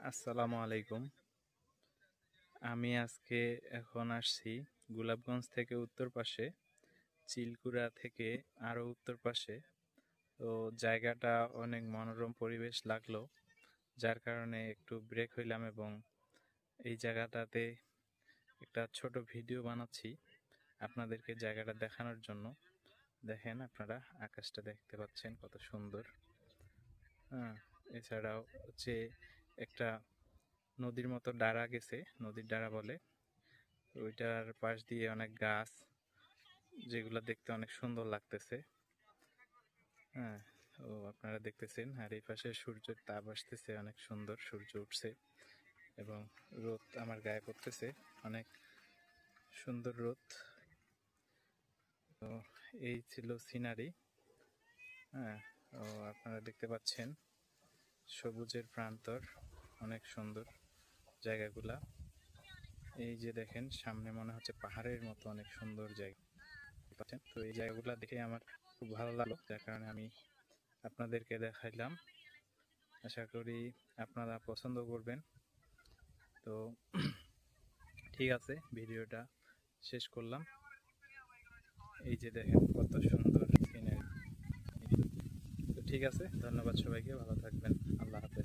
আসসালামু আলাইকুম। আমি আজকে এখন আসছি গোলাপগঞ্জ থেকে উত্তর পাশে, চিলকুড়া থেকে আরো উত্তর পাশে। তো জায়গাটা অনেক মনোরম পরিবেশ লাগলো, যার কারণে একটু ব্রেক হইলাম এবং এই জায়গাটাতে একটা ছোট ভিডিও বানাচ্ছি আপনাদেরকে জায়গাটা দেখানোর জন্য। দেখেন, আপনারা আকাশটা দেখতে পাচ্ছেন কত সুন্দর। হ্যাঁ, এছাড়াও হচ্ছে একটা নদীর মতো ডাড়া গেছে, নদীর ডাড়া বলে। ওইটার পাশ দিয়ে অনেক গাছ, যেগুলো দেখতে অনেক সুন্দর লাগতেছে। হ্যাঁ, ও আপনারা দেখতেছেন, আর এই পাশে সূর্যের তাপ আসতেছে, অনেক সুন্দর সূর্য উঠছে এবং রোদ আমার গায়ে পড়তেছে, অনেক সুন্দর রোদ। তো এই ছিল সিনারি। হ্যাঁ, ও আপনারা দেখতে পাচ্ছেন সবুজের প্রান্তর, অনেক সুন্দর জায়গাগুলা। এই যে দেখেন, সামনে মনে হচ্ছে পাহাড়ের মতো অনেক সুন্দর জায়গা পাচ্ছেন। তো এই জায়গাগুলো দেখে আমার খুব ভালো লাগলো, যার কারণে আমি আপনাদেরকে দেখাইলাম। আশা করি আপনারা পছন্দ করবেন। তো ঠিক আছে, ভিডিওটা শেষ করলাম। এই যে দেখেন কত সুন্দর সিনারি। তো ঠিক আছে, ধন্যবাদ সবাইকে, ভালো থাকবেন। আল্লাহ হাফেজ।